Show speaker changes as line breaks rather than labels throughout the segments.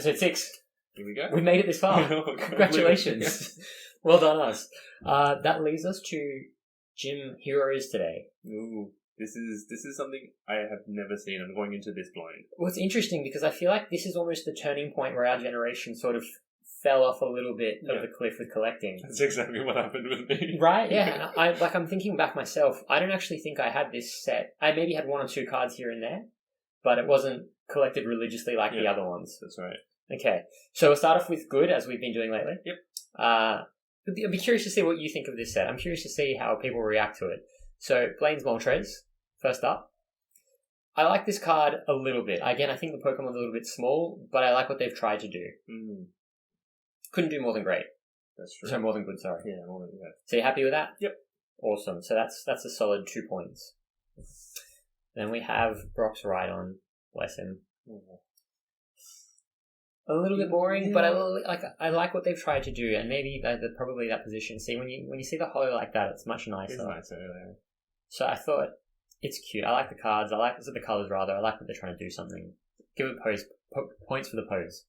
episode 6.
Here we go.
We made it this far. Congratulations. Well done, us. That leads us to Gym Heroes today.
Ooh, this is something I have never seen. I'm going into this blind.
Well, it's interesting because I feel like this is almost the turning point where our generation sort of fell off a little bit of the cliff with collecting.
That's exactly what happened with me.
Right? Yeah. I'm thinking back myself. I don't actually think I had this set. I maybe had 1 or 2 cards here and there, but it wasn't collected religiously like the other ones.
That's right.
Okay. So we'll start off with good, as we've been doing lately.
Yep.
I'd be curious to see what you think of this set. I'm curious to see how people react to it. So, Blaine's Moltres, first up. I like this card a little bit. Again, I think the Pokemon's a little bit small, but I like what they've tried to do. Couldn't do more than great.
That's true.
So more than good, sorry.
Yeah, more than good.
So you're happy with that?
Yep.
Awesome. So that's a solid 2 points. Then we have Brock's Rhydon. Bless him. A little bit boring, but I like what they've tried to do, and maybe probably that position. See, when you see the holo like that, it's much nicer.
It's nicer, yeah.
So I thought it's cute. I like the cards. I like the colours rather. I like that they're trying to do something. Give it points for the pose.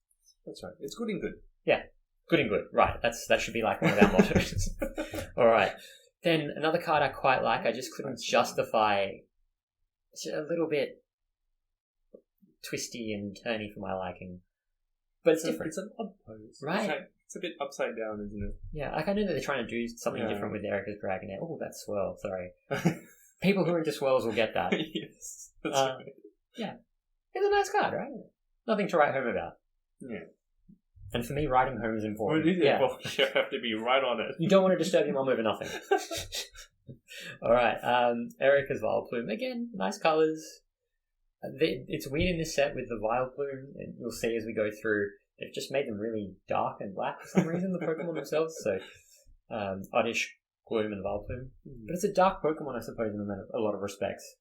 That's right. It's good and good.
Yeah, good and good. Right. That should be like one of our mottos. All right. Then another card I quite like. I just couldn't justify. It's a little bit twisty and turny for my liking. But it's different.
It's an odd pose.
Right.
It's a bit upside down, isn't it?
Yeah, like I know that they're trying to do something different with Erica's Dragonair. Oh, that swirl, sorry. People who are into swirls will get that.
Yes, that's right.
Yeah. It's a nice card, right? Nothing to write home about.
Yeah.
And for me, writing home is important.
Well, you have to be right on it.
You don't want to disturb your mum over nothing. Alright, Erica's Vileplume. Again, nice colours. It's weird in this set with the Vileplume, and you'll see as we go through, they've just made them really dark and black for some reason, the Pokemon themselves. So, Oddish, Gloom, and Vileplume. But it's a dark Pokemon, I suppose, in a lot of respects.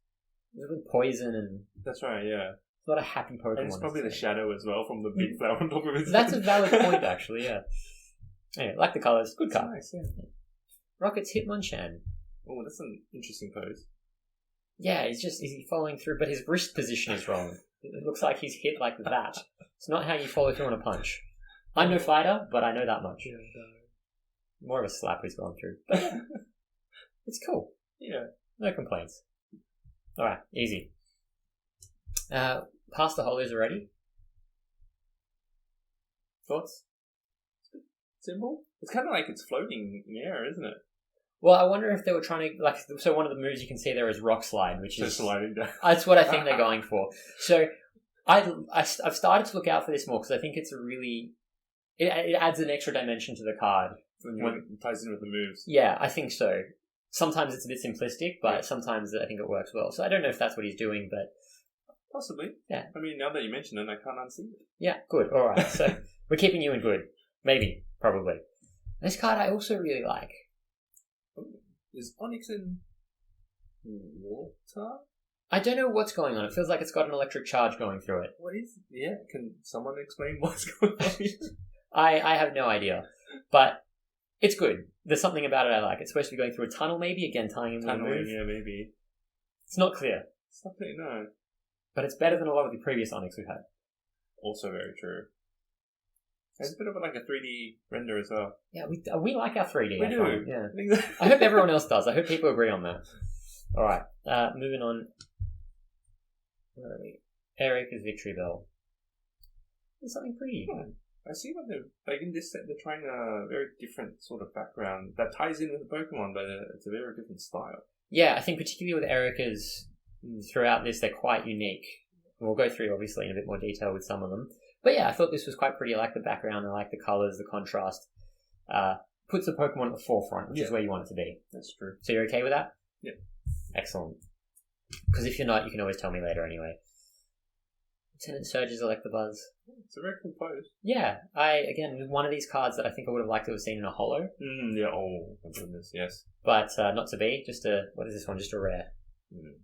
There's a bit of poison and...
That's right, yeah.
It's not a happy Pokemon.
And it's probably the shadow as well from the big flower on top of his
That's
head.
a valid point, actually, yeah. Anyway, like the colours. Good card.
Nice, yeah.
Rocket's Hitmonchan.
Oh, that's an interesting pose.
Yeah, is he following through, but his wrist position is wrong. It looks like he's hit like that. It's not how you follow through on a punch. I'm no fighter, but I know that much.
Yeah,
More of a slap he's gone through. But yeah, it's cool.
Yeah.
No complaints. Alright, easy. Past the holos already? Thoughts?
Simple? It's kind of like it's floating in the air, isn't it?
Well, I wonder if they were trying to, so one of the moves you can see there is Rock Slide, which is...
sliding down.
That's what I think they're going for. So, I've started to look out for this more, because I think it's a really... It adds an extra dimension to the card.
When it ties in with the moves.
Yeah, I think so. Sometimes it's a bit simplistic, but sometimes I think it works well. So I don't know if that's what he's doing, but...
Possibly.
Yeah.
I mean, now that you mention it, I can't unsee it.
Yeah, good. Alright, so we're keeping you in good. Maybe. Probably. This card I also really like.
Is Onix in water?
I don't know what's going on. It feels like it's got an electric charge going through it.
What is... Yeah, can someone explain what's going on here?
I have no idea. But it's good. There's something about it I like. It's supposed to be going through a tunnel, maybe? Again, tying in with a move.
Yeah, maybe.
It's not clear.
Something, no.
But it's better than a lot of the previous Onix we've had.
Also very true. It's a bit of like a 3D render as well.
Yeah, we like our 3D.
We do.
Yeah. I hope everyone else does. I hope people agree on that. Alright, moving on. Where are we? Erica's Victory Bell. There's something pretty.
I see what they're... Like in this set, they're trying a very different sort of background that ties in with the Pokemon, but it's a very different style.
Yeah, I think particularly with Erica's, throughout this, they're quite unique. We'll go through, obviously, in a bit more detail with some of them. But yeah, I thought this was quite pretty. I like the background, I like the colours, the contrast. Puts the Pokemon at the forefront, which is where you want it to be.
That's true.
So you're okay with that?
Yeah.
Excellent. Because if you're not, you can always tell me later anyway. Lieutenant Surge's Electabuzz.
It's a very cool pose.
Yeah, again, one of these cards that I think I would have liked to have seen in a holo.
Yeah, oh my goodness, yes.
But not to be, what is this one, just a rare.
Mm.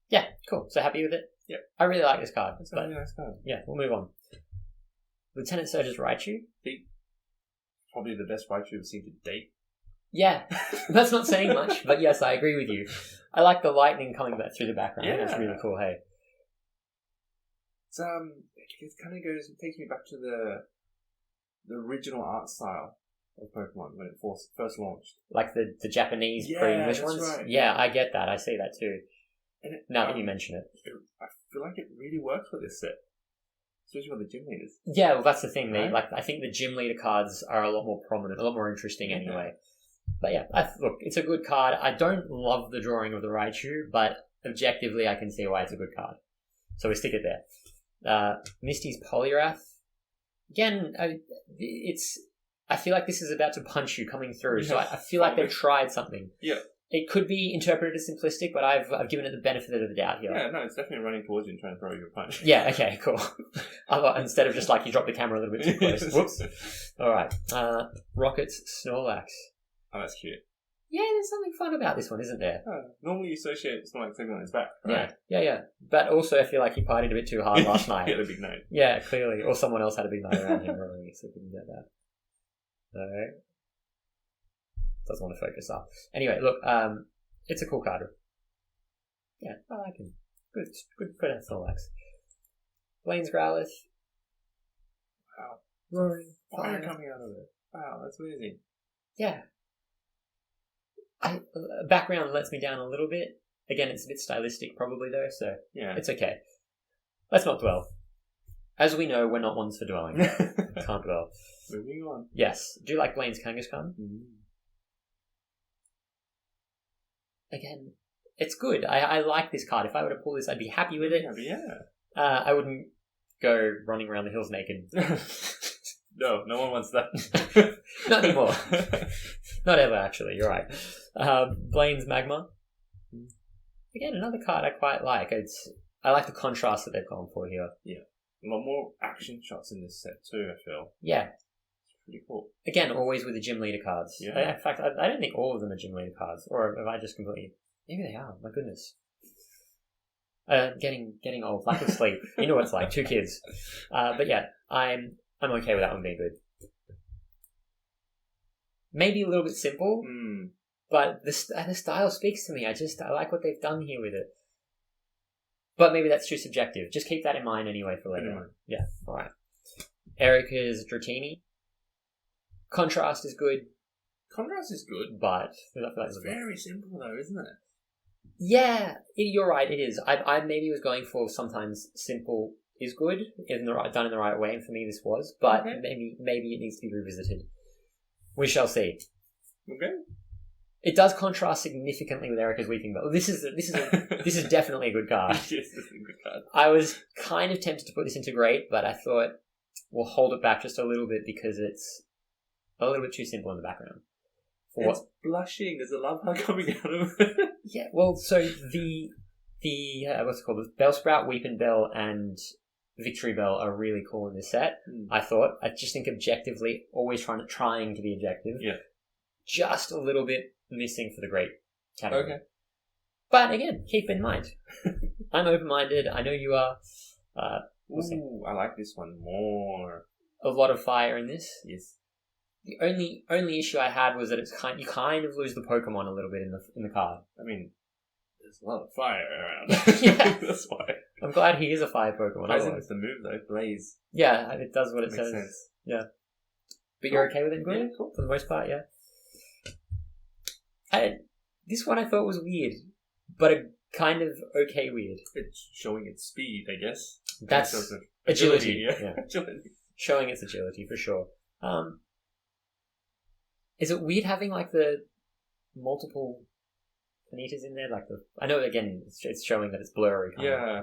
Yeah, cool. So happy with it?
Yep.
I really like this card.
It's a really nice card.
Yeah, we'll move on. Lieutenant Surge's Raichu.
Probably the best Raichu we've seen to date.
Yeah, that's not saying much, but yes, I agree with you. I like the lightning coming back through the background. Yeah. That's really cool, hey.
it kind of takes me back to the original art style of Pokemon when it first launched.
Like the Japanese
Yeah,
pre-English
that's
ones?
right.
Yeah, I get that. I see that too.
And
Now that you mention it.
I feel like it really works for this set, especially with the gym leaders.
Yeah, well, that's the thing.
Right?
I think the gym leader cards are a lot more prominent, a lot more interesting anyway. But yeah, look, it's a good card. I don't love the drawing of the Raichu, but objectively, I can see why it's a good card. So we stick it there. Misty's Poliwrath. Again, I feel like this is about to punch you coming through. So I feel like they've tried something.
Yeah.
It could be interpreted as simplistic, but I've given it the benefit of the doubt here.
Yeah, no, it's definitely running towards you and trying to throw you a punch.
Yeah, okay, cool. Instead of just like you drop the camera a little bit too close. Whoops. Alright. Rocket's Snorlax.
Oh, that's cute.
Yeah, there's something fun about this one, isn't there?
Normally you associate Snorlax sleeping on his back, right?
Yeah. But also I feel like he partied a bit too hard last night.
He had a big night.
Yeah, clearly. Or someone else had a big night around him, probably, so we didn't get that. So, doesn't want to focus up. Anyway, look, it's a cool card. Yeah, I like him. Good for Snorlax. Blaine's Growlithe.
Wow.
Roaring
Fire coming out of it. Wow, that's amazing.
Yeah. Background lets me down a little bit. Again, it's a bit stylistic probably though, so
Yeah.
it's okay. Let's not dwell. As we know, we're not ones for dwelling. Can't dwell.
Moving on.
Yes. Do you like Blaine's Kangaskhan? Again, it's good. I like this card. If I were to pull this, I'd be happy with it.
Yeah.
I wouldn't go running around the hills naked.
No one wants that.
Not anymore. Not ever, actually. You're right. Blaine's Magma. Again, another card I quite like. I like the contrast that they've gone for here.
Yeah. A lot more action shots in this set too, I feel.
Yeah.
It's pretty cool.
Again, always with the gym leader cards.
Yeah.
In fact, I don't think all of them are gym leader cards. Or have I just completely... Maybe they are. My goodness. Getting old. Lack of sleep. You know what it's like. 2 kids. But yeah, I'm okay with that one being good. Maybe a little bit simple, but the style speaks to me. I like what they've done here with it. But maybe that's too subjective. Just keep that in mind anyway for later. Yeah, alright. Erica's Dratini. Contrast is good.
Contrast is good.
But I feel like
It's very simple though, isn't it?
Yeah, you're right, it is. I maybe was going for sometimes simple is good, done in the right way, and for me this was, but maybe it needs to be revisited. We shall see.
Okay.
It does contrast significantly with Erica's Weeping Bell. This is definitely a good card.
Yes, this is a good card.
I was kind of tempted to put this into Great, but I thought we'll hold it back just a little bit because it's a little bit too simple in the background.
It's blushing. There's a love heart coming out of it.
Yeah, well, so the what's it called? The Bellsprout, Weeping Bell, and Victory Bell are really cool in this set. I thought. I just think objectively, always trying to be objective.
Yeah.
Just a little bit missing for the Great category.
Okay.
But again, keep in mind, I'm open-minded. I know you are. We'll see.
Ooh, I like this one more.
A lot of fire in this.
Yes.
The only issue I had was that you kind of lose the Pokemon a little bit in the card.
I mean, there's a lot of fire around.
Yeah.
That's why.
I'm glad he is a fire Pokemon.
I think it's the move though, Blaze.
Yeah, it does what it
Makes
says.
sense.
Yeah. But you're okay with it,
Yeah, cool.
For the most part, yeah. This one I thought was weird, but a kind of okay weird.
It's showing its speed, I guess.
That's
sort of
agility.
Yeah.
Agility. Showing its agility for sure. Is it weird having like the multiple Panitas in there? I know again it's showing that it's blurry.
Yeah.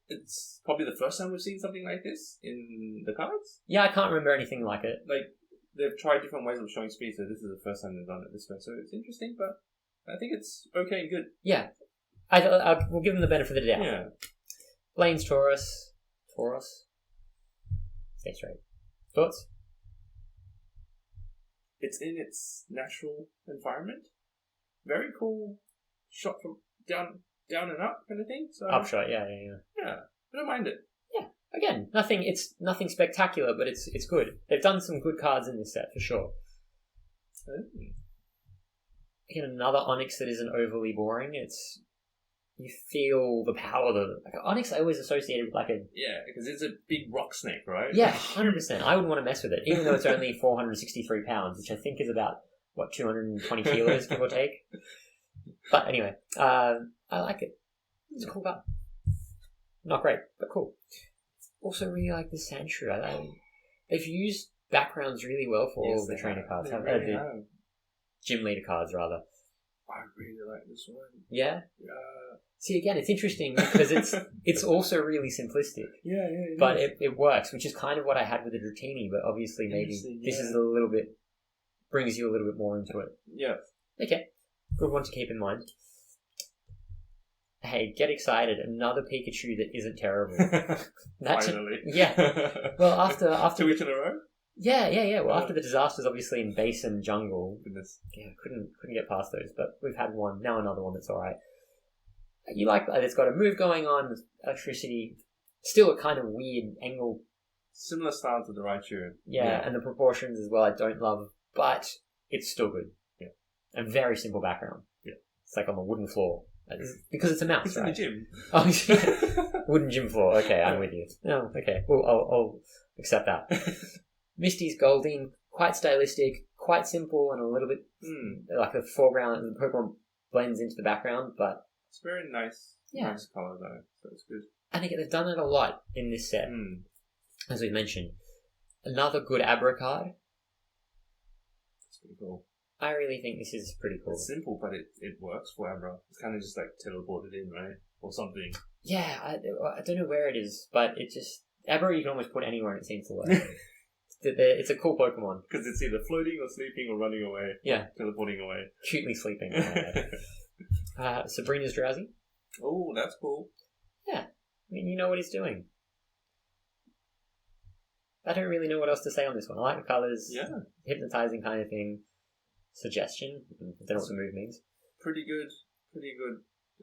It's probably the first time we've seen something like this in the cards.
Yeah, I can't remember anything like it.
Like, they've tried different ways of showing speed, so this is the first time they've done it this way. So it's interesting, but I think it's okay and good.
Yeah. We'll give them the benefit of the doubt.
Yeah.
Blaine's Tauros. Stay straight. Thoughts?
It's in its natural environment. Very cool shot from down and up kind of thing. So
Upshot, yeah.
Yeah, I don't mind it.
Yeah. Again, it's nothing spectacular, but it's good. They've done some good cards in this set for sure. Again, another Onyx that isn't overly boring. It's you feel the power. Like Onyx, I always associated with like a
Yeah, because it's a big rock snake, right?
100%. I wouldn't want to mess with it, even though it's only 463 pounds, which I think is about 220 kilos, give or take. But anyway, I like it. It's a cool card. Not great, but cool. Also, really like the Sandshrew. They've used backgrounds really well for all of the trainer cards. The gym leader cards, rather.
I really like this one.
Yeah?
Yeah.
See, again, it's interesting because it's also really simplistic.
Yeah.
But it works, which is kind of what I had with the Dratini, but obviously maybe this is a little bit, brings you a little bit more into it.
Yeah.
Okay. Good one to keep in mind. Hey, get excited. Another Pikachu that isn't terrible.
Finally.
Yeah. Well, after
2 weeks in a row?
Yeah. Well, after the disasters, obviously, in base and jungle.
Goodness.
Yeah, couldn't get past those, but we've had one. Now another one that's alright. You like that it's got a move going on, electricity, still a kind of weird angle.
Similar style to the Raichu.
Yeah, and the proportions as well I don't love, but it's still good.
Yeah.
And very simple background.
Yeah.
It's like on the wooden floor. Because it's a mouse,
it's
right?
in the gym.
Oh, yeah. Wooden gym floor. Okay, I'm with you. No, okay. Well, I'll accept that. Misty's Goldeen, quite stylistic, quite simple, and a little bit like the foreground, the Pokemon blends into the background, but
it's very nice.
Yeah.
Nice colour though, so it's good.
And again, they've done it a lot in this set, as we mentioned. Another good Abra card.
It's pretty cool.
I really think this is pretty cool.
It's simple, but it works for Abra. It's kind of just like teleported in, right? Or something.
Yeah, I don't know where it is, but it just... Abra you can almost put anywhere and it seems to work. It's a cool Pokemon.
Because it's either floating or sleeping or running away.
Yeah.
Teleporting away.
Cutely sleeping. Sabrina's Drowsy.
Oh, that's cool.
Yeah. I mean, you know what he's doing. I don't really know what else to say on this one. I like the colours.
Yeah.
Hypnotizing kind of thing. Suggestion. I don't know what the move means.
Pretty good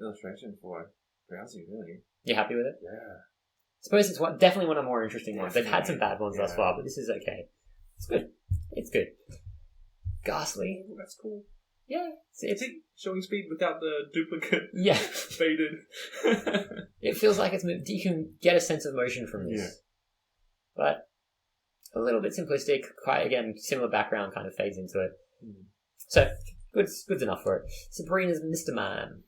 illustration for Drowsy, really.
You happy with it?
Yeah.
I suppose it's definitely one of the more interesting ones. They've had some bad ones thus far, but this is okay. It's good. It's good. Ghastly.
Oh, that's cool.
Yeah.
It's showing speed without the duplicate.
Yeah.
Faded.
It feels like you can get a sense of motion from this.
Yeah.
But a little bit simplistic. Quite, again, similar background kind of fades into it. So, good's enough for it. Sabrina's Mr. Mime.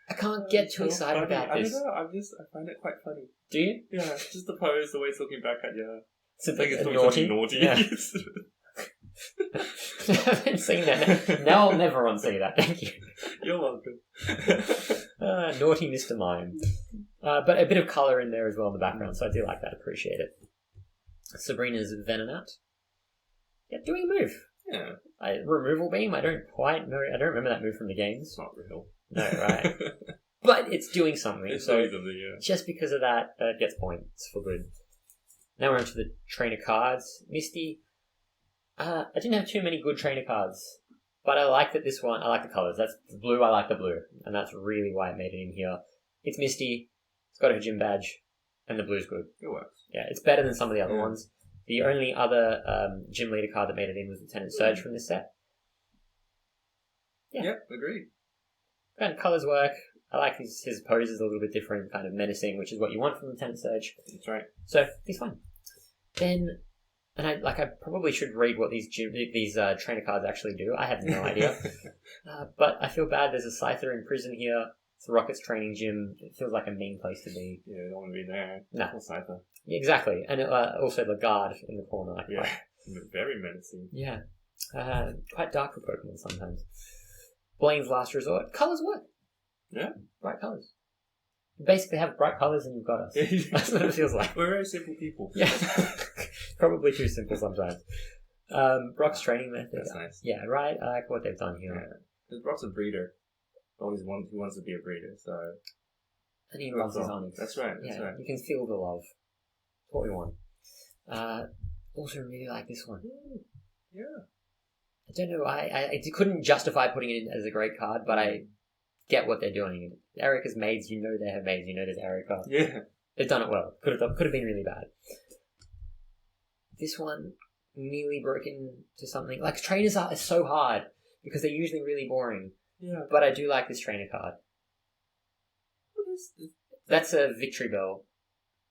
I can't get too excited about this.
I don't know, I find it quite funny.
Do you?
Yeah, just the pose, the way it's looking back at you.
It's a
like
bit
it's doing
naughty.
something naughty.
Yeah. I haven't seen that. Now I'll never unsee that. Thank you.
You're welcome.
Naughty Mr. Mime. But a bit of colour in there as well in the background, so I do like that. Appreciate it. Sabrina's Venonat. Yeah, doing a move.
Yeah.
Removal Beam, I don't quite know. I don't remember that move from the games.
It's not real.
No, right. But it's doing something.
It's
so
yeah.
just because of that, it gets points for good. Now we're onto the trainer cards. Misty. I didn't have too many good trainer cards, but I like that this one. I like the colours. That's the blue. I like the blue, and that's really why I made it in here. It's Misty. It's got her gym badge, and the blue's good.
It works.
Yeah, it's better than some of the other ones. The only other gym leader card that made it in was Lieutenant Surge from this set. Yeah.
Yep, agreed.
And colours work. I like his pose is a little bit different, kind of menacing, which is what you want from Lieutenant Surge.
That's right.
So he's fine. Then, and I probably should read what these trainer cards actually do. I have no idea. But I feel bad. There's a Scyther in prison here. It's a Rockets training gym. It feels like a mean place to be.
Yeah, you don't want to be there.
No.
Scyther.
Yeah, exactly. And also the guard in the corner.
Yeah, very menacing.
Yeah. Quite dark for Pokemon sometimes. Blaine's Last Resort. Colours work.
Yeah.
Bright colours. You basically have bright colours and you've got us. That's what it feels like.
We're very simple people.
Yeah. Probably too simple sometimes. Brock's training method.
That's nice.
Yeah, right? I like what they've done here.
Because Brock's a breeder. He wants to be a breeder, so...
And he loves his Onyx.
That's right, that's right.
You can feel the love. That's what we want. Also really like this one.
Yeah.
I don't know, I couldn't justify putting it in as a great card, but I get what they're doing. Erica's maids, you know they have maids, you know there's Erica.
Yeah.
They've done it well. Could have been really bad. This one nearly broke into something. Like, trainers are so hard because they're usually really boring.
Yeah.
But I do like this trainer card.
What is this?
That's a Victory Bell,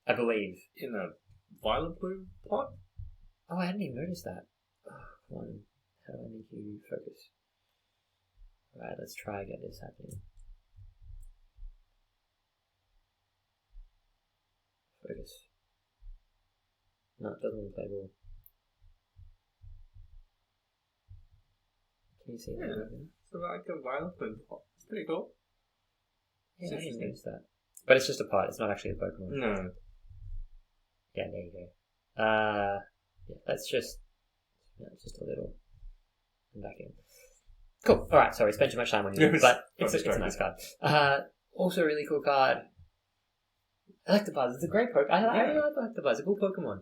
I believe.
In a violet blue pot?
Oh, I hadn't even noticed that. Oh, come on. How do I make you focus? Alright, let's try and get this happening. Focus. No, it doesn't want to play ball. Can you see that?
Yeah. So like a violet blue pot. It's pretty cool.
Yeah, I
It's
didn't
interesting.
notice that. But it's just a pot, it's not actually a Pokemon.
No.
Yeah, there you go. Yeah, that's just a little. I'm back in. Cool. All right. Sorry, spent too much time on you, but it's a nice card. Also, a really cool card. I like the Buzz. It's a great Pokemon. I really like the Buzz. It's a cool Pokemon.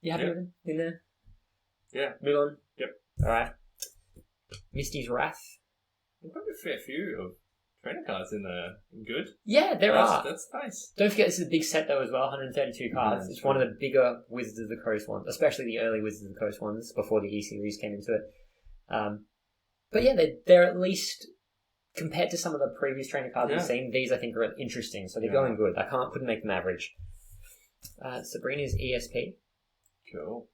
You happy with him in there?
Yeah.
Move on.
Yep.
All right. Misty's Wrath.
There's probably a fair few of trainer cards in there. Good.
Yeah, there are.
That's nice.
Don't forget, this is a big set though as well. 132 cards.
Yeah,
It's one of the bigger Wizards of the Coast ones, especially the early Wizards of the Coast ones before the E series came into it. But yeah, they're at least compared to some of the previous trainer cards we've seen. These I think are interesting, so they're going good. I couldn't make them average. Sabrina's ESP.
Cool.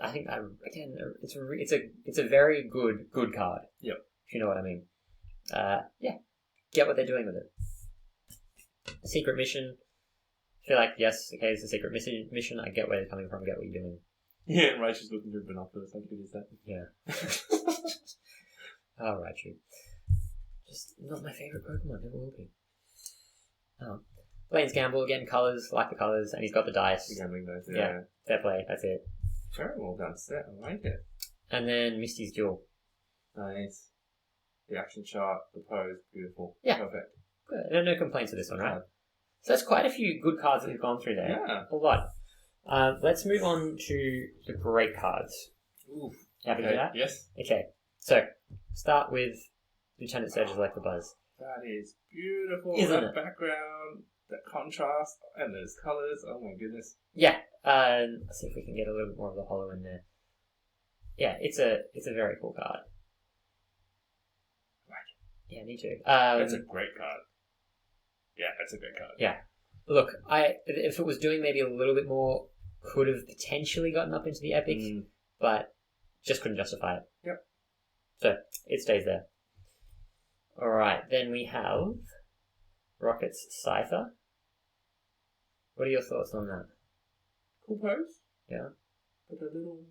I think again, it's a very good card.
Yep.
If you know what I mean. Yeah. Get what they're doing with it. Secret mission. I feel like yes, okay, it's a secret mission. I get where they're coming from. Get what you're doing.
Yeah, Rachel's looking through binoculars. How good is that?
Yeah. All right, you. Just not my favorite Pokemon. Never will be. Oh. Blaine's Gamble again. Colors, like the colors, and he's got the dice.
The gambling dice.
Yeah. Fair play. That's it.
Very well done set. I like it.
And then Misty's Duel.
Nice. The action shot, the pose, beautiful.
Yeah.
Perfect.
Good. No complaints with this one, right? So that's quite a few good cards that we've gone through there.
Yeah.
A lot. Let's move on to the great cards.
Ooh.
You happy to do that?
Yes.
Okay. So, start with Lieutenant Surge's Like the Buzz.
That is beautiful.
Isn't
that
it?
background, that contrast, and those colours. Oh my goodness.
Yeah. Let's see if we can get a little bit more of the holo in there. Yeah, it's a very cool card. Yeah, me too.
That's a great card. Yeah, that's a great card.
Yeah. Look, if it was doing maybe a little bit more, could have potentially gotten up into the epic, but just couldn't justify it.
Yep.
So it stays there. All right, then we have Rocket's Scyther. What are your thoughts on that?
Cool pose.
Yeah.
But a little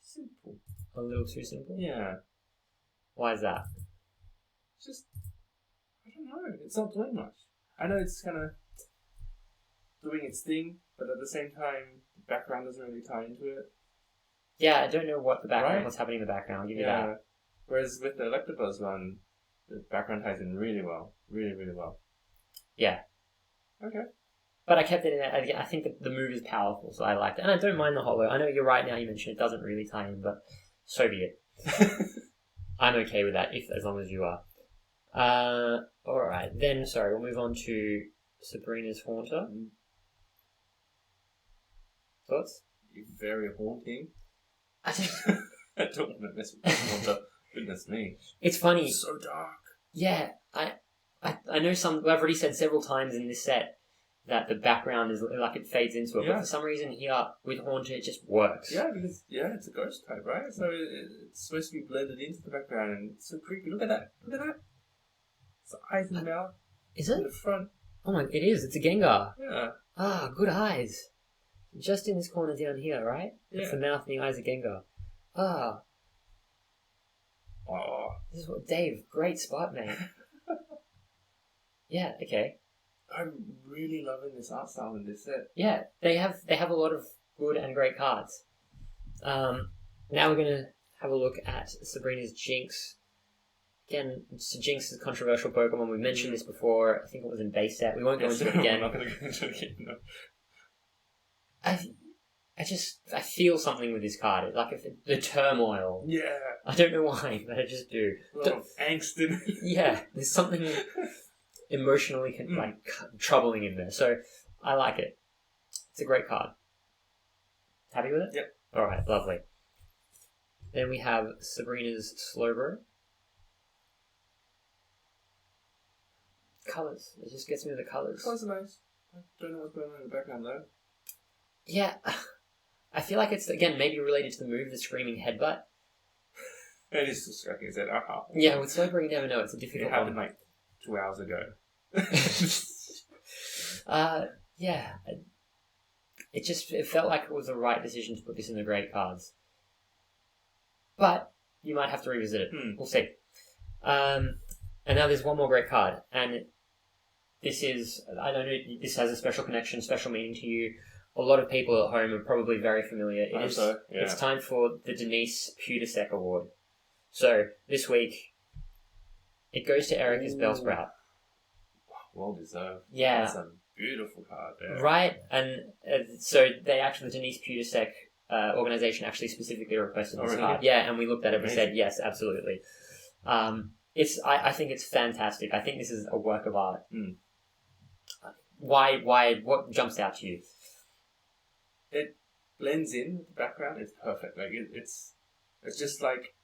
simple.
A little too simple.
Yeah.
Why is that?
Just, I don't know. It's not doing much. I know it's kind of doing its thing, but at the same time, the background doesn't really tie into it.
Yeah, I don't know what the background,
Right.
what's happening in the background. I'll give you that.
Whereas with the Electabuzz one, the background ties in really well. Really, really well.
Yeah.
Okay.
But I kept it in there. I think that the move is powerful, so I liked it. And I don't mind the holo. I know you're right now, you mentioned it doesn't really tie in, but so be it. I'm okay with that, as long as you are. Alright, then, sorry, we'll move on to Sabrina's Haunter. Thoughts?
Very haunting.
I just,
I don't want to mess with this one, goodness me.
it's funny.
It's so dark.
Yeah, I know I've already said several times in this set that the background is like it fades into it, but for some reason here with Haunter it just works.
Yeah, because it's a ghost type, right? So it's supposed to be blended into the background, and it's so creepy. Look at that! Look at that! It's the eyes in the mouth.
Is
In
it?
the front.
Oh my, it is. It's a Gengar.
Yeah.
Ah, good eyes. Just in this corner down here, right?
Yeah.
It's the mouth and the eyes of Gengar. Ah,
Oh.
this is what Dave. Great spot, mate. Yeah. Okay.
I'm really loving this art style in this set.
Yeah, they have a lot of good and great cards. Now we're gonna have a look at Sabrina's Jinx. Again, Jinx is a controversial Pokemon. We mentioned this before. I think it was in base set. We won't go into it again.
I'm not going to go into it again. No.
I feel something with this card. Like the turmoil.
Yeah.
I don't know why, but I just do.
A lot of angst in it.
Yeah, there's something emotionally troubling in there. So I like it. It's a great card. Happy with it?
Yep.
Alright, lovely. Then we have Sabrina's Slowbro. Colours. It just gets me with the colours.
Colours are nice. I don't know what's going on in the background though.
Yeah. I feel like it's, again, maybe related to the move, the screaming headbutt.
It is just scratching his head.
Yeah, with Sloper, you never know. It's a
It
difficult
happened
one.
like 2 hours ago.
Yeah. It felt like it was the right decision to put this in the great cards. But you might have to revisit it. We'll see. And now there's one more great card. And this is, I don't know, this has a special connection, special meaning to you. A lot of people at home are probably very familiar. It's time for the Denise Pudasek Award. So, this week, it goes to Erica's Bellsprout.
Well deserved.
Yeah.
That's a beautiful card there.
Right, and so the Denise Pudasek organization actually specifically requested this card. Yeah, and we looked at it and said, yes, absolutely. I think it's fantastic. I think this is a work of art. What jumps out to you?
It blends in with the background. It's perfect. Like it's just like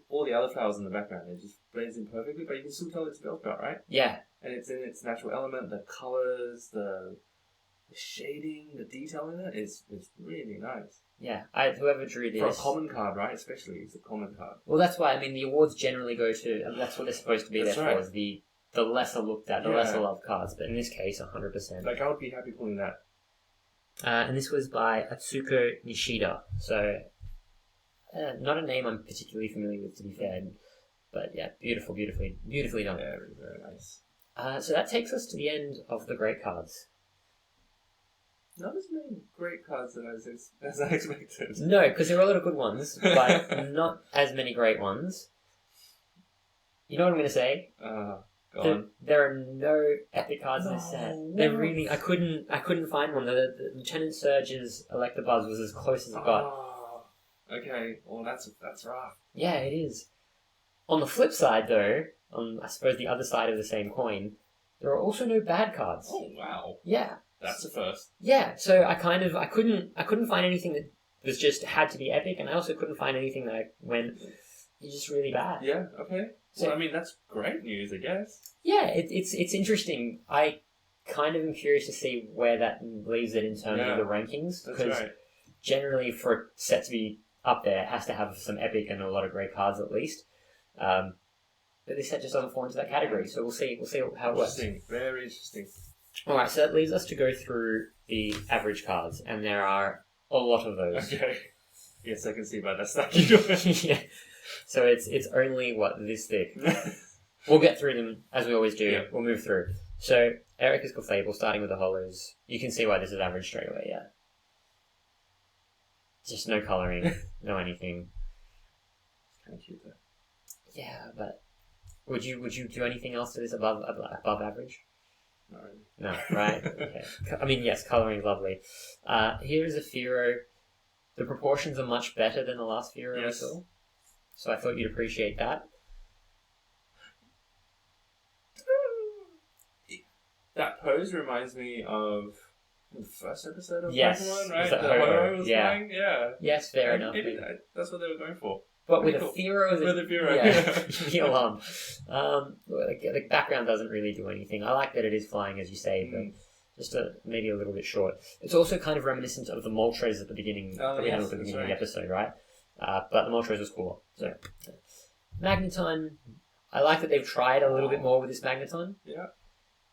all the other flowers in the background. It just blends in perfectly, but you can still tell it's Bellsprout, right?
Yeah.
And it's in its natural element. The colours, the shading, the detail in it is really nice.
Yeah, whoever drew this...
For a common card, right? Especially, it's a common card.
Well, that's why, the awards generally go to... that's what they're supposed to be for, is the lesser looked at, the lesser loved cards. But in this case, 100%.
Like, I would be happy pulling that.
And this was by Atsuko Nishida. So, not a name I'm particularly familiar with, to be fair. But yeah, beautifully done.
Very, very nice.
So that takes us to the end of the great cards.
Not as many great cards as I expected.
No, because there are a lot of good ones, but not as many great ones. You know what I'm going to say?
Go on.
There are no epic cards in this set. They're really... I couldn't find one. The Lieutenant Surge's Electabuzz was as close as it got.
Oh, okay. Well, that's rough.
Yeah, it is. On the flip side, though, on I suppose the other side of the same coin, there are also no bad cards.
Oh wow.
Yeah.
That's the first.
Yeah, so I couldn't find anything that was just had to be epic, and I also couldn't find anything that went just really bad.
Yeah. Okay.
So,
well, that's great news, I guess.
Yeah, it's interesting. I kind of am curious to see where that leaves it in terms of the rankings, because generally for a set to be up there, it has to have some epic and a lot of great cards at least. But this set just doesn't fall into that category, so we'll see how it works.
Interesting. Very interesting.
Alright, so that leaves us to go through the average cards, and there are a lot of those.
Okay. Yes, I can see by that stuff.
Yeah. So it's only, this thick. We'll get through them, as we always do. Yeah. We'll move through. So, Erica's Clefable, starting with the hollows. You can see why this is average straight away, yeah. Just no colouring, no anything.
It's kind of cute, though.
Yeah, but would you do anything else to this above average?
Not really.
No, right? Okay. Yes, colouring is lovely. Here is a Fearow. The proportions are much better than the last Fearow we saw. So I thought you'd appreciate that.
That pose reminds me of the first episode of
Pokemon,
right?
The
Ho-Oh was flying? Yeah.
Yes, fair enough.
Maybe that's what they were going for.
But with a Fearow...
With a Fearow,
yeah. The background doesn't really do anything. I like that it is flying, as you say, but just maybe a little bit short. It's also kind of reminiscent of the Moltres at the beginning, of the episode, right? But the Moltres was cooler. So, Magneton, I like that they've tried a little bit more with this Magneton.
Yeah.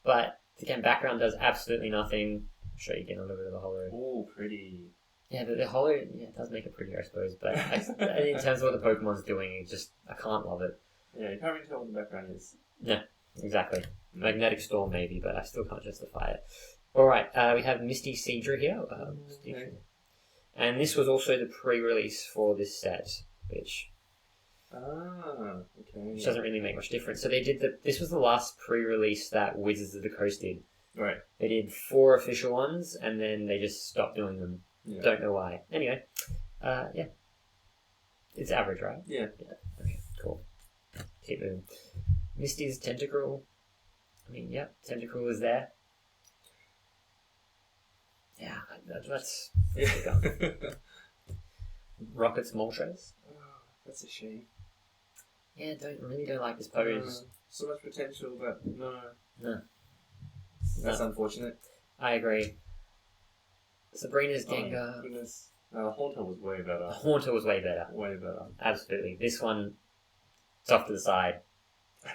But, again, background does absolutely nothing. I'll show you again a little bit of the holo.
Oh, pretty.
Yeah, the holo, it does make it prettier, I suppose. But in terms of what the Pokemon's doing, I can't love it.
Yeah, you can't really tell what the background is.
No, exactly. Magnetic Storm, maybe, but I still can't justify it. Alright, we have Misty Seadra here. And this was also the pre-release for this set, which doesn't really make much difference. So they did this was the last pre-release that Wizards of the Coast did.
Right.
They did 4 official ones, and then they just stopped doing them. Yeah. Don't know why. Anyway, yeah. It's average, right?
Yeah.
Okay, cool. Keep moving. Misty's Tentacruel. Tentacruel is there. Yeah, that's Rocket's Moltres.
Oh, that's a shame.
Yeah, don't like this pose.
So much potential, but no.
No.
That's unfortunate.
I agree. Sabrina's
Oh,
Gengar.
goodness. No, Haunter was way better.
Haunter was way better.
Way better.
Absolutely. This one, it's off to the side.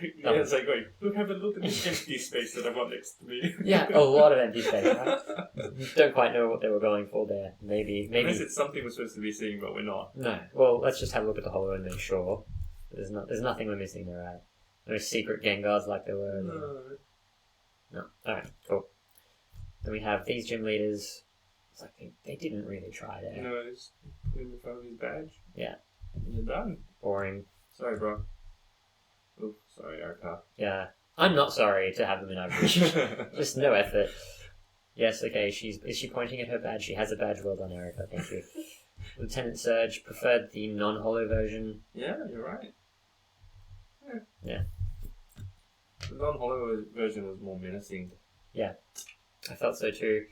Yeah, it's like, wait, look, have a look at this empty space that I've got next to me.
Yeah, a lot of empty space, right? Don't quite know what they were going for there. Maybe.
Unless it's something we're supposed to be seeing, but we're not.
No. Well, let's just have a look at the holo and make sure. There's nothing we're missing there, right? No secret Gengars like there were. No. Alright, cool. Then we have these gym leaders. It's like they didn't really try there.
You know, just put him in front of his badge.
Yeah.
And you're done.
Boring.
Sorry, bro. Oh, sorry, Erica.
Yeah. I'm not sorry to have them in average. Just no effort. Yes, okay, is she pointing at her badge? She has a badge. Well done, Erica. Thank you. Lieutenant Surge preferred the non-holo version.
Yeah, you're right.
Yeah.
The non-holo version was more menacing.
I felt so too.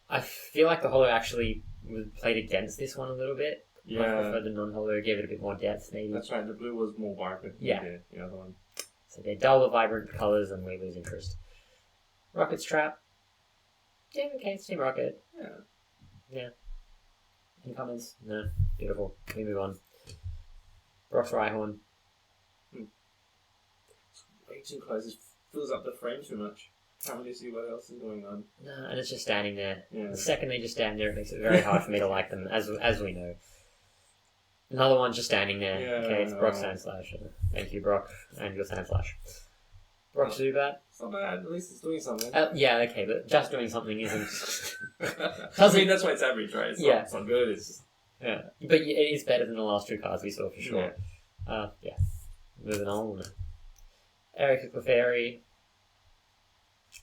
I feel like the holo actually was played against this one a little bit. I
Yeah,
prefer the non-holo, gave it a bit more depth maybe.
that's right. The blue was more vibrant
Yeah.
than the other one.
So they dull the vibrant colours and we lose interest. Rocket's Trap. Yeah, okay, it's Team Rocket.
Yeah.
Any comments? No. Beautiful. We move on. Brock's Rhyhorn.
Way too close. It fills up the frame too much. Can't really see what else is going on.
No, and it's just standing there.
Yeah.
The second they just stand there, it makes it very hard for me to like them, as we know. Another one just standing there.
Yeah,
Okay, it's Brock Sandslash. Thank you, Brock, and your Sandslash. Brock Zubat.
It's not bad. At least it's doing something.
Yeah, okay, but just doing something isn't...
I mean, that's why it's average, right? It's not good. It's just...
Yeah, but it is better than the last two cards we saw for sure. Yeah. Moving on. Erica Clefairy.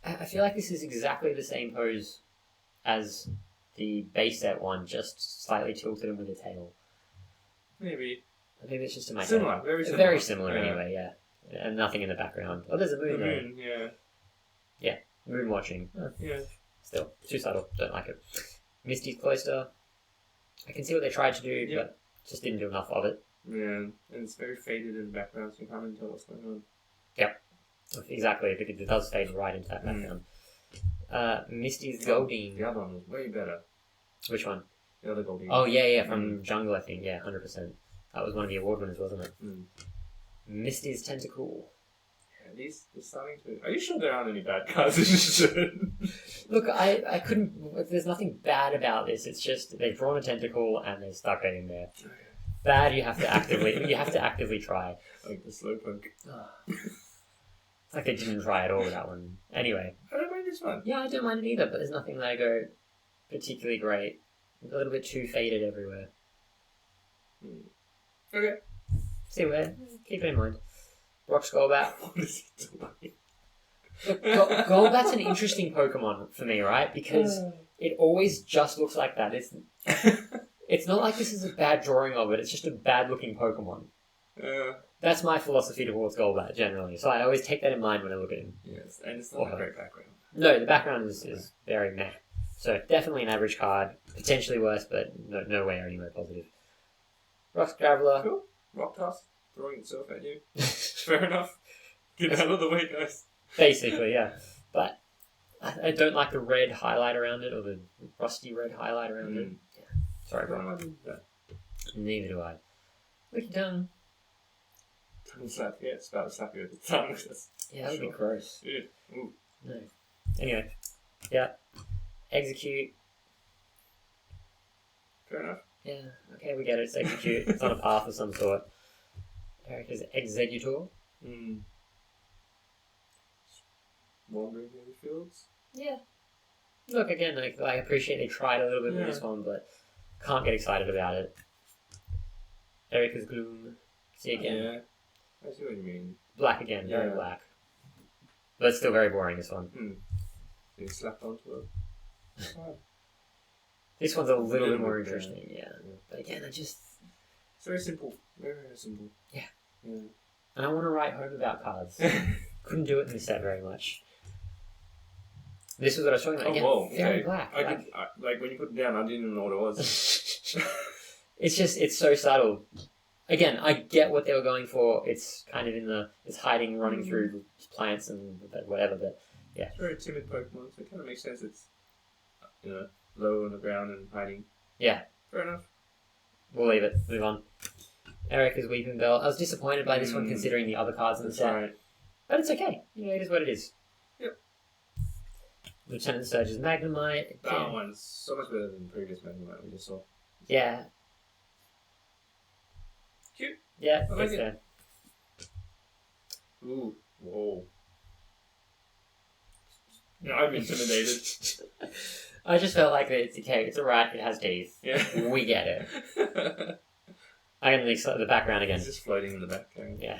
I feel like this is exactly the same pose as the base set one, just slightly tilted and with a tail.
Maybe.
Maybe it's just in my
Similar.
head.
Very similar.
Very similar
Yeah.
anyway, yeah. And nothing in the background. Oh, there's a
The
moon there.
moon, yeah.
Moon watching.
Yeah.
Still, too subtle. Don't like it. Misty's Cloister. I can see what they tried to do,
Yeah.
but just didn't do enough of it.
Yeah. And it's very faded in the background, so you can't really tell what's going on.
Exactly, because it does fade right into that background. Misty's Goldeen.
The other one was way better.
Which one?
The other Goldeen.
Oh, yeah, from Jungle, I think. Yeah, 100%. That was one of the award winners, wasn't it?
Mm.
Misty's Tentacool.
Yeah, they're starting to... Are you sure there aren't any bad cards in this turn?
Look, I couldn't... There's nothing bad about this. It's just they've drawn a tentacle and they've stuck it in there. Bad, you have to actively try.
Like the Slowpoke.
It's like they didn't try at all with that one. Anyway.
I don't mind this one.
Yeah, I don't mind it either, but there's nothing that I go particularly great. A little bit too faded everywhere.
Okay.
See where? Keep it in mind. Rock Skullbat.
What is he doing?
Look, Golbat's an interesting Pokemon for me, right? Because it always just looks like that. It's not like this is a bad drawing of it, it's just a bad looking Pokemon. That's my philosophy towards Golbat, generally. So I always take that in mind when I look at him.
Yes, and it's not a great background.
No, the background is very meh. So definitely an average card. Potentially worse, but no way or anywhere positive. Rock Graveler.
Cool. Rock Toss. Throwing itself at you. Fair enough. Get out of the way, guys.
Basically, yeah. But I don't like the red highlight around it, or the rusty red highlight around it. Yeah. Sorry, bro. Neither do I. Look at tongue.
Tongue slap. Yeah, it's about to slap you with the tongue.
Yeah, that would be gross.
Dude. Ooh.
No. Anyway. Yeah. Execute.
Fair enough.
Yeah. Okay, we get it. It's execute. It's on a path of some sort. Erica's Executor.
Wandering through the fields.
Yeah. Look, again, I appreciate they tried a little bit with this one, but can't get excited about it. Erica's Gloom. See again.
Yeah. I see what you mean.
Black again, very
Yeah.
black. But it's still very boring, this one.
Being slapped onto it.
This one's a little bit more
bit,
interesting, yeah. But again, it's
very simple. Very, very simple.
Yeah.
Yeah.
And I want to write home about cards. Couldn't do it in this set very much. This is what I was talking about. Again, very black.
Like when you put it down, I didn't even know what it was.
It's so subtle. again, I get what they were going for. It's kind of it's hiding, running through plants and whatever. But
It's a very timid Pokemon, so it kind of makes sense. It's low on the ground and hiding.
Yeah.
Fair enough.
We'll leave it. Move on. Erica's Weeping Bell. I was disappointed by this one considering the other cards in the set.
Right.
But it's okay. It is what it is.
Yep.
Lieutenant Surge's Magnemite.
That one's so much better than the previous Magnemite we just saw.
Yeah.
Cute.
Yeah,
I like
it's
it.
there.
Ooh. Whoa. Yeah, I'm intimidated.
I just felt like it's okay. It's a rat. It has teeth.
Yeah.
We get it. I can mix the background again.
It's just floating in the background.
Yeah.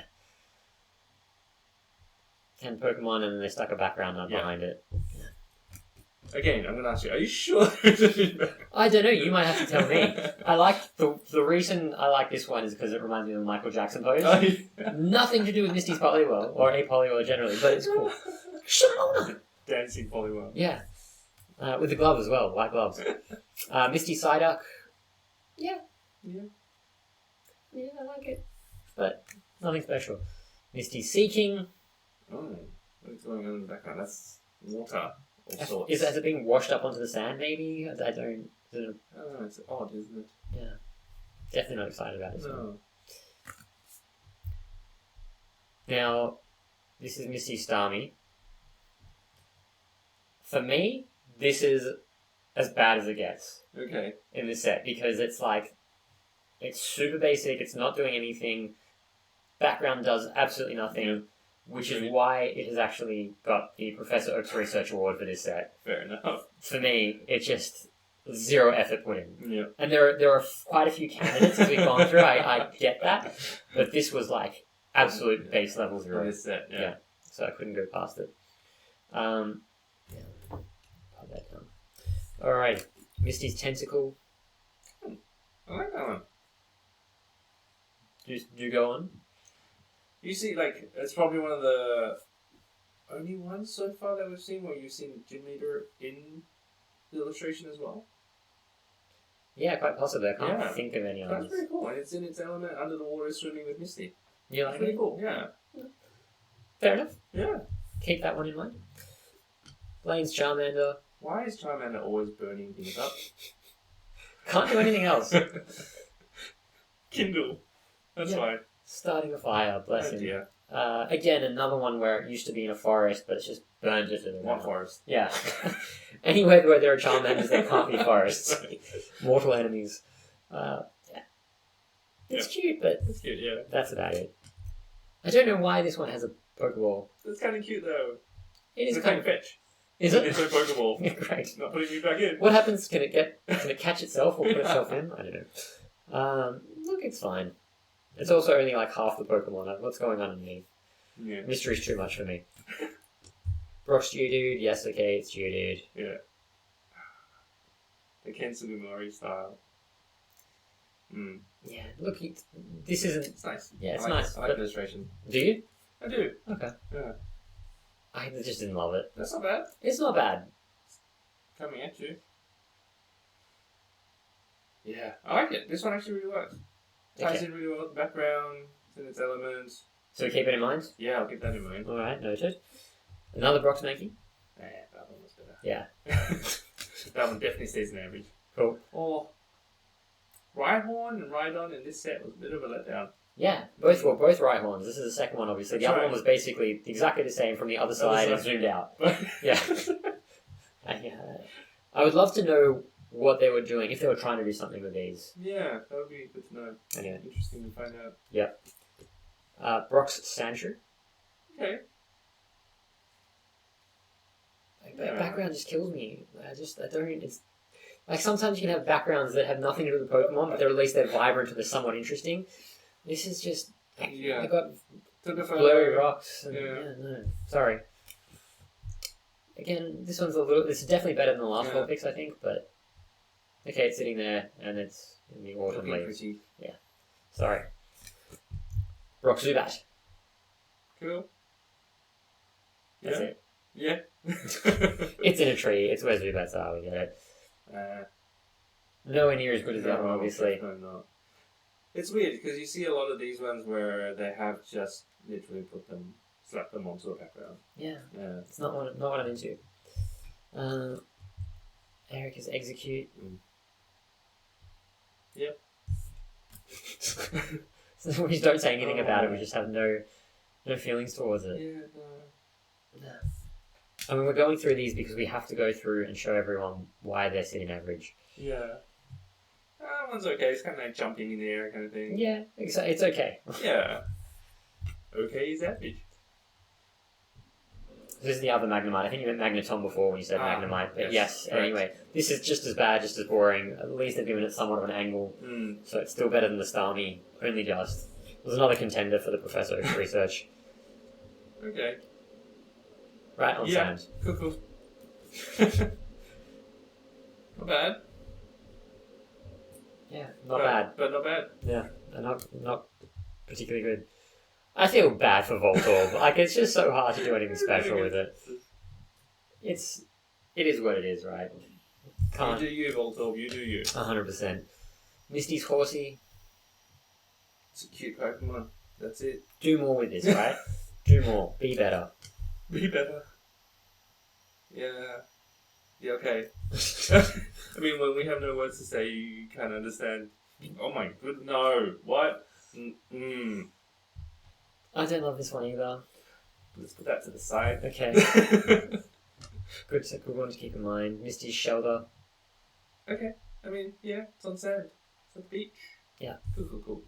10 Pokemon and they stuck a background up behind it.
Again, I'm going to ask you, are you sure?
I don't know. You might have to tell me. I like the reason I like this one is because it reminds me of the Michael Jackson pose.
Oh, yeah.
Nothing to do with Misty's Poliwhirl or a Poliwhirl generally, but it's cool. Shimona!
Dancing Poliwhirl.
Yeah. With the glove as well, white gloves. Misty Psyduck. Yeah.
Yeah.
Yeah, I like it. But nothing special. Misty Seeking.
Oh, what's going on in the background? That's water. All sorts.
Has it been washed up onto the sand, maybe? I don't...
I don't know, it's odd, isn't it?
Yeah. Definitely not excited about it.
No.
Now, this is Misty Starmie. For me, this is as bad as it gets
Okay.
in this set because it's like, it's super basic, it's not doing anything, background does absolutely nothing, which is why it has actually got the Professor Oak's Research Award for this set.
Fair enough.
For me, it's just zero effort put in.
Yeah.
And there are quite a few candidates as we've gone through, I get that, but this was like absolute base level zero.
On this set, yeah.
So I couldn't go past it. Put that down. Alright, Misty's Tentacle.
I like that one.
Do you go on?
You see, like, it's probably one of the only ones so far that we've seen where you've seen the gym leader in the illustration as well.
Yeah, quite possibly. I can't
Yeah.
think of any
That's
others.
pretty cool, and it's in its element under the water swimming with Misty.
You
That's
like
pretty
it?
cool, yeah.
Fair enough.
Yeah.
Keep that one in mind. Blaine's Charmander.
Why is Charmander always burning things up?
Can't do anything else.
Kindle. That's why.
Starting a fire, bless
Oh
him.
dear.
Again, another one where it used to be in a forest, but it's just burned it to the
What
ground.
forest?
Yeah. Anywhere where there are Charmanders, there can't be forests. Mortal enemies. Yeah. It's cute, but
That's cute, yeah.
that's about it. I don't know why this one has a Pokeball.
That's kind of cute, though.
It is
It's
kind
a
of...
fetch.
Is it?
It's a Pokeball.
Yeah, great.
Not putting me back in.
What happens? Can it catch itself or put itself in? I don't know. Look, it's fine. It's also only like half the Pokemon. What's going on underneath?
Yeah.
Mystery's too much for me. Brock's Geodude. Yes, okay, it's Geodude.
Yeah. The Ken Sugimori style. Mm.
Yeah, look, this isn't...
It's nice.
Yeah, it's
I like
nice.
I like
but-
illustration.
Do you?
I do.
Okay.
Yeah.
I just didn't love it.
That's not bad.
It's not bad.
Coming at you. Yeah. I like it. This one actually really works. Ties
Okay.
in really well with the background. It's in its elements.
So keep it in mind.
Yeah, I'll keep that in mind.
Alright, noted. Another Brock's Mankey.
Yeah, that one was better.
Yeah.
That one definitely stays in average.
Cool.
Or Rhyhorn and Rhydon in this set was a bit of a letdown.
Yeah, both Rhyhorns. This is the second one, obviously. The
That's
other
right.
one was basically exactly the same from the other side and zoomed out. Yeah. I would love to know what they were doing, if they were trying to do something with these.
Yeah, that would be good to know.
Anyway.
Interesting to find out.
Brock's Sandshrew.
Okay.
That background just kills me. I don't... It's... Like, sometimes you can have backgrounds that have nothing to do with the Pokemon, but at least they're vibrant or they're somewhat interesting. This is just...
Yeah.
They've got
To the
blurry rocks. And,
Yeah.
no. Sorry. Again, this one's this is definitely better than the last four picks, I think, but... Okay, it's sitting there, and it's in the autumn
Looking
leaves.
pretty.
Sorry. Brock Zubat.
Cool.
That's
Yeah.
it.
Yeah.
It's in a tree. It's where Zubats are, we get it. Nowhere near as good as the other one, obviously.
No, not. It's weird because you see a lot of these ones where they have just literally slapped them onto a background.
Yeah.
Yeah.
It's not what I'm into. Eric is execute.
Yep.
So we just don't say anything about it. We just have no feelings towards it.
Yeah, no.
I mean, we're going through these because we have to go through and show everyone why they're sitting average.
Yeah. That one's okay. It's kind of like jumping in the air kind of thing.
Yeah, it's okay.
Yeah. Okay is average.
This is the other Magnemite. I think you meant Magneton before when you said Magnemite. But yes, anyway. This is just as bad, just as boring. At least they've given it somewhat of an angle. So it's still better than the Starmie. Only just. There's another contender for the Professor Oak's research.
Okay.
Right on sand.
Cool. Not bad.
Yeah, not bad.
But not bad.
Yeah, not particularly good. I feel bad for Voltorb. Like, it's just so hard to do anything special with it. It is what it is, right?
You do you, Voltorb. You do you.
100%. Misty's horsey.
It's a cute Pokemon. That's it.
Do more with this, right? Do more. Be better.
Be better. Yeah. Yeah, okay. I mean, when we have no words to say, you can't understand. Oh my good, no. What?
I don't love this one either.
Let's put that to the side.
Okay. Good one to keep in mind. Misty's shelter.
Okay. I mean, yeah, it's on sand. It's at the beach.
Yeah.
Cool.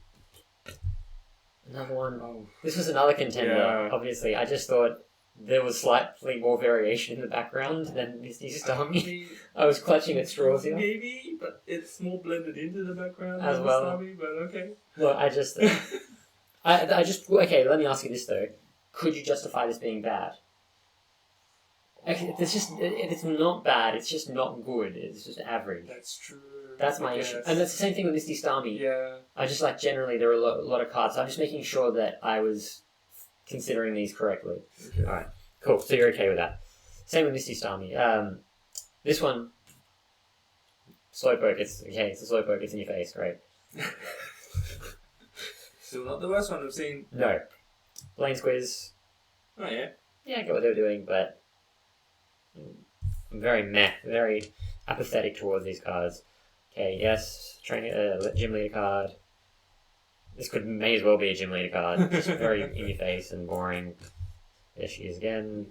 Another one.
Oh.
This was another contender,
Yeah.
obviously. I just thought there was slightly more variation in the background than Misty's Starmie. I was clutching at straws here.
Maybe, but it's more blended into the background
As
than
well.
the Starmie, but okay.
Look, I just... Okay, let me ask you this though. Could you justify this being bad? Okay, it's not bad, it's just not good, it's just average.
That's true.
That's my issue. And that's the same thing with Misty Starmie.
Yeah.
I just generally there are a lot of cards, so I'm just making sure that I was considering these correctly.
Okay.
Alright, cool, so you're okay with that. Same with Misty Starmie. This one, Slowpoke, it's a Slowpoke, it's in your face, great.
Still not the worst one I've seen.
No. Blaine's Quiz,
Oh, yeah.
yeah, I get what they were doing, but I'm very apathetic towards these cards. Okay, yes, gym leader card. This may as well be a gym leader card. Just very in your face and boring. There she is again.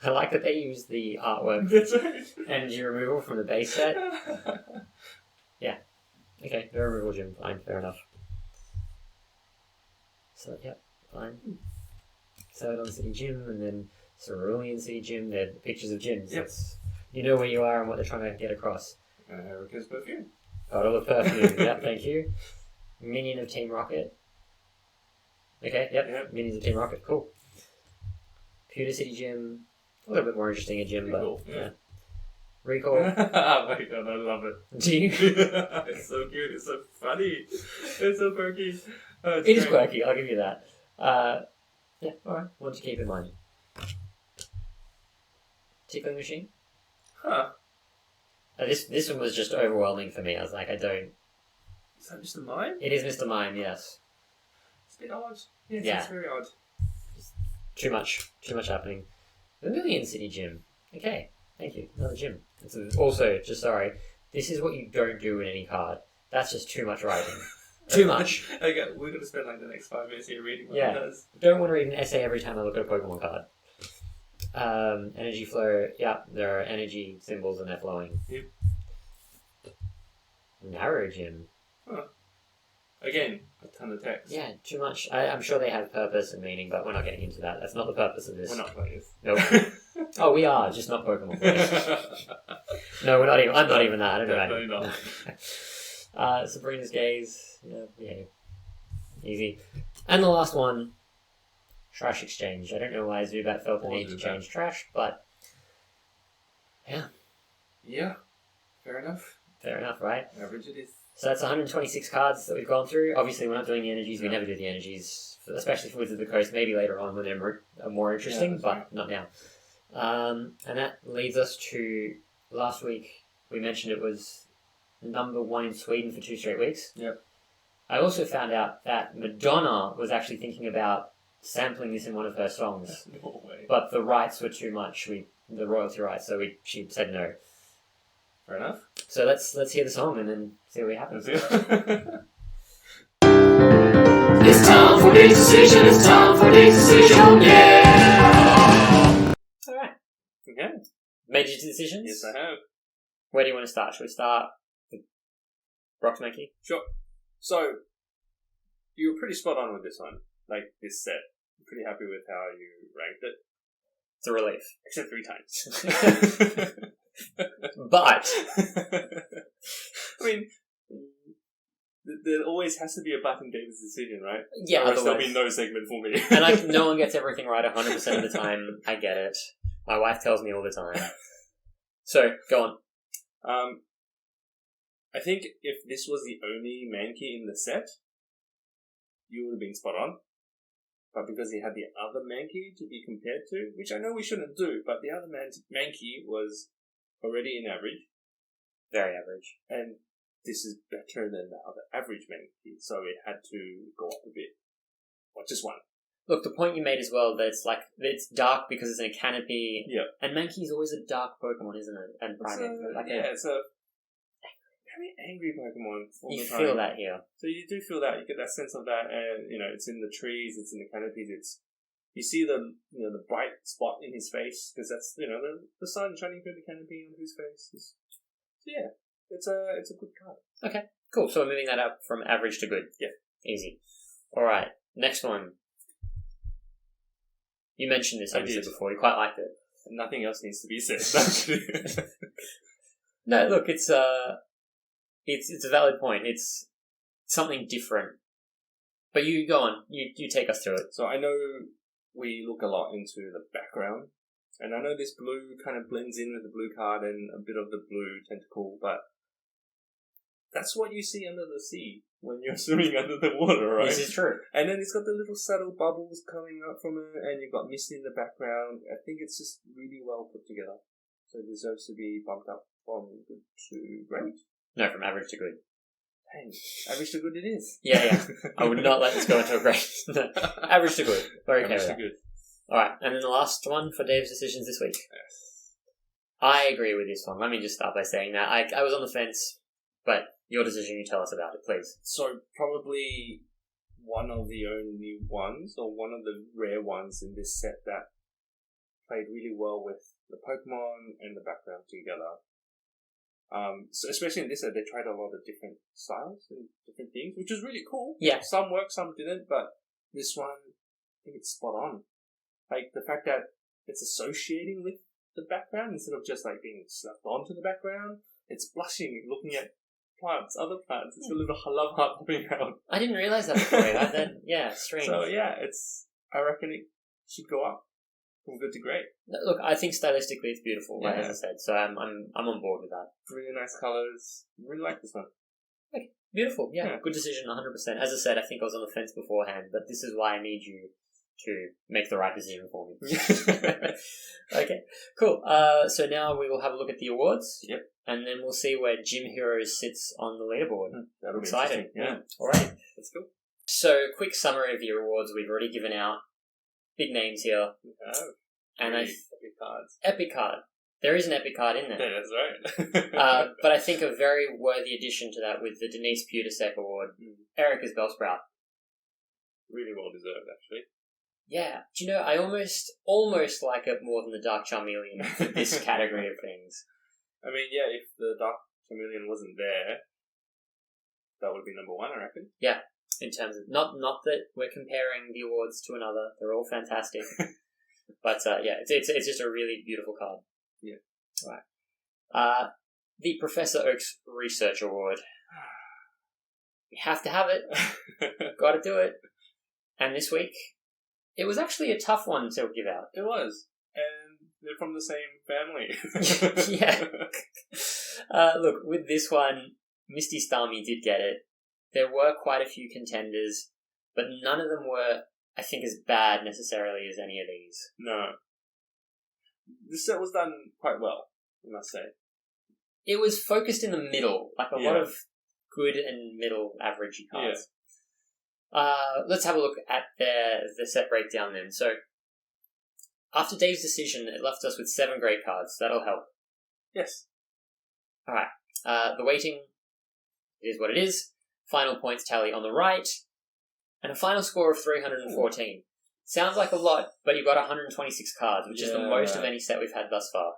I like that they use the artwork energy removal from the base set. Yeah. Okay, no removal gym, fine, fair enough. So, yep, fine. Celadon City Gym, and then Cerulean City Gym, they're pictures of gyms.
Yep.
You know where you are and what they're trying to get across.
Erica's perfume.
Bottle of perfume, yep, thank you. Minion of Team Rocket. Okay, yep. Minions of Team Rocket, cool. Pewter City Gym, a little bit more interesting a gym,
Cool,
but
yeah.
Recall.
Oh my god, I love it.
Do you?
It's so cute, it's so funny, it's so quirky.
It is quirky, I'll give you that. Yeah, alright, one to keep in mind. Tickling Machine?
Huh.
This one was just overwhelming for me. I was like, I don't...
Is that Mr. Mime?
It is Mr. Mime, yes.
It's a bit odd. Yes,
Yeah.
it's very odd.
Too much happening. Vermilion City Gym. Okay, thank you. Another gym. Also, just sorry, this is what you don't do in any card. That's just too much writing. Too much.
Okay, we're going to spend like the next 5 minutes here reading what
Yeah.
it does.
Don't want to read an essay every time I look at a Pokemon card. Energy flow. Yeah, there are energy symbols and they're flowing.
Yep.
Narrow Gym.
Again, a ton of text.
Yeah, too much. I'm sure they have purpose and meaning, but we're not getting into that. That's not the purpose of this.
We're not players.
Nope. Oh, we are, just not Pokemon players. No, we're not even. I'm not even that. I don't know.
Definitely not.
Sabrina's Gaze. Yeah. Easy. And the last one, Trash Exchange. I don't know why Zubat felt the need to change trash, but yeah.
Yeah. Fair enough.
Fair enough, right?
Average it is.
So that's 126 cards that we've gone through. Obviously, we're not doing the energies. We never do the energies, especially for Wizards of the Coast. Maybe later on when they're more interesting, but not now. And that leads us to last week. we mentioned it was number 1 in Sweden for 2 straight weeks.
Yep.
I also found out that Madonna was actually thinking about sampling this in one of her songs.
No way.
But the rights were too much, the royalty rights, so she said no.
Fair enough.
So let's hear the song and then see what happens.
Let's see.
It's time for this decision, it's time for this decision, yeah!
Alright.
Okay.
Made your decisions?
Yes, I have.
Where do you want to start? Should we start with Brock's Mankey?
Sure. So, you were pretty spot on with this one. Like, this set. I'm pretty happy with how you ranked it.
It's a relief.
Except 3 times.
But
I mean, there always has to be a but in David's decision, right?
yeah,
Otherwise there'll
otherwise.
be no segment for me.
And no one gets everything right 100% of the time. I get it. My wife tells me all the time. So, go on.
I think if this was the only Mankey in the set, you would have been spot on. But because he had the other Mankey to be compared to, which I know we shouldn't do, but the other Mankey was already in average,
Very average.
and this is better than the other average Mankey, so it had to go up a bit. Or just one.
Look, the point you made as well, that it's dark because it's in a canopy.
Yeah.
And Mankey's always a dark Pokemon, isn't it? And Primate.
It's a very angry Pokemon all
You
the time.
feel that here.
So you do feel that, you get that sense of that, and it's in the trees, it's in the canopies, you see the the bright spot in his face, because that's the sun shining through the canopy on his face. So yeah, it's a good card.
Okay, cool. So we're moving that up from average to good.
Yeah.
Easy. Alright, next one. You mentioned this
I
obviously
did.
before, you quite liked it.
Nothing else needs to be said. Actually.
No, look, it's a valid point. It's something different. But you go on, you take us through it.
So I know we look a lot into the background, and I know this blue kind of blends in with the blue card and a bit of the blue tentacle, but that's what you see under the sea when you're swimming under the water, right?
This is true.
And then it's got the little subtle bubbles coming up from it, and you've got mist in the background. I think it's just really well put together. So it deserves to be bumped up from good to great.
No, from average to good.
Dang, average to good it is.
Yeah. I would not let this go into a great. No. Average to good. Very okay
Average
with
to
that.
good.
Alright, and then the last one for Dave's decisions this week.
Yes.
I agree with this one. Let me just start by saying that. I was on the fence, but your decision, you tell us about it, please.
So probably one of the only ones, or one of the rare ones in this set that played really well with the Pokemon and the background together. So especially in this set, they tried a lot of different styles and different things, which was really cool.
Yeah.
Some worked, some didn't, but this one, I think it's spot on. Like the fact that it's associating with the background instead of just like being slapped onto the background. It's blushing, looking at plants, other plants. It's a little love heart popping out.
I didn't realise that before. Yeah, strange.
So yeah, I reckon it should go up from good to great.
No, look, I think stylistically it's beautiful, right,
Yeah.
as I said. So I'm on board with that.
Really nice colours. Really like this one.
Beautiful, yeah.
Yeah.
Good decision, 100%. As I said, I think I was on the fence beforehand, but this is why I need you to make the right decision for me. Okay, cool. So now we will have a look at the awards.
Yep.
And then we'll see where Gym Heroes sits on the leaderboard.
That'll be
Exciting.
interesting. Yeah.
Alright.
Let's go.
So, quick summary of the awards. We've already given out big names here.
Oh,
And
epic cards.
Epic card. There is an epic card in there.
Yeah, that's right.
But I think a very worthy addition to that with the Denise Putasek Award, Erica's Bellsprout.
Really well deserved, actually.
Yeah. Do you know, I almost like it more than the Dark Charmeleon for this category of things.
I mean, yeah, if the Dark Chameleon wasn't there, that would be number one, I reckon.
In terms of, not that we're comparing the awards to another, they're all fantastic. But yeah, it's just a really beautiful card.
Yeah.
Right. The Professor Oak's Research Award. We have to have it. Got to do it. And this week, it was actually a tough one to give out.
It was. And they're from the same family.
Yeah. Look, with this one, Misty Starmie did get it. There were quite a few contenders, but none of them were, I think, as bad necessarily as any of these.
No. This set was done quite well, I must say.
it was focused in the middle, like a lot
Yeah.
of good and middle averagey cards. Let's have a look at the set breakdown then. So, after Dave's decision, it left us with 7 great cards. That'll help.
Yes.
The weighting is what it is. Final points tally on the right. And a final score of 314. Sounds like a lot, but you've got 126 cards, which is the most of any set we've had thus far.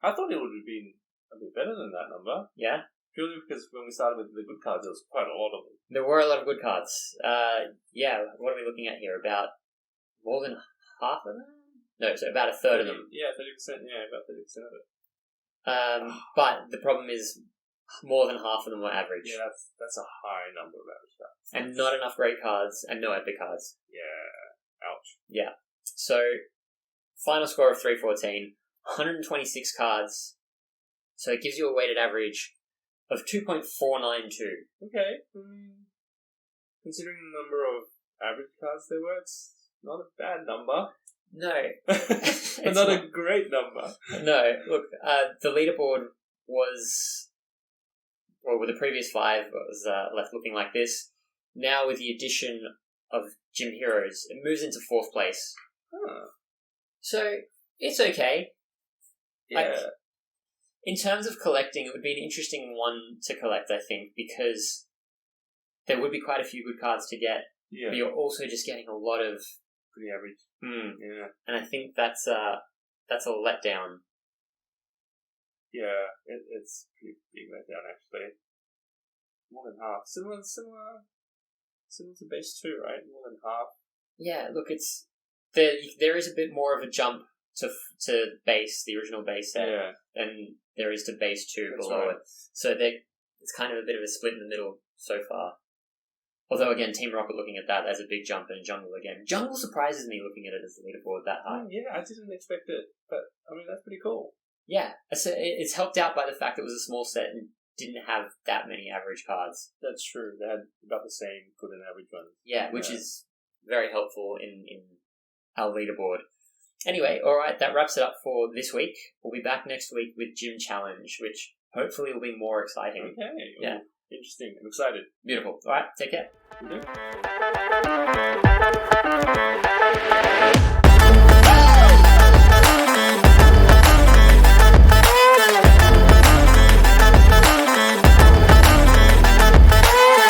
I thought it would have been a bit better than that number.
Yeah?
Purely because when we started with the good cards, there was quite a lot of them.
There were a lot of good cards. What are we looking at here? About more than half of them? No, so about a third of them.
Yeah, 30%. Yeah, about 30% of it.
But the problem is more than half of them were average.
Yeah, that's a high number of average cards.
And not enough great cards, and no epic cards.
Yeah. Ouch.
So, final score of 314, 126 cards. So it gives you a weighted average of 2.492.
Okay. Considering the number of average cards there were, it's not a bad number.
No.
But not a great number.
No. Look, the leaderboard was... Well, with the previous 5, it was left looking like this. Now, with the addition of Gym Heroes, it moves into 4th place.
Huh.
So, it's okay.
Yeah.
Like, in terms of collecting, it would be an interesting one to collect, I think, because there would be quite a few good cards to get,
Yeah.
but you're also just getting a lot of...
Pretty average. Yeah.
And I think that's a letdown.
Yeah, it's pretty big letdown actually. More than half. Similar to base 2, right? More than half.
Yeah, look, it's there is a bit more of a jump to base, the original base set, than there is to base 2
That's
below
right.
it. So it's kind of a bit of a split in the middle so far. Although again, Team Rocket looking at that as a big jump, and Jungle again. Jungle surprises me looking at it as the leaderboard that high.
Yeah, I didn't expect it, but I mean that's pretty cool.
Yeah, so it's helped out by the fact it was a small set and didn't have that many average cards.
That's true. They had about the same good and average ones.
Yeah, which is very helpful in our leaderboard. Anyway, alright, that wraps it up for this week. We'll be back next week with Gym Challenge, which hopefully will be more exciting.
Okay.
Yeah.
Interesting. I'm excited.
Beautiful. Alright, take care.
Okay.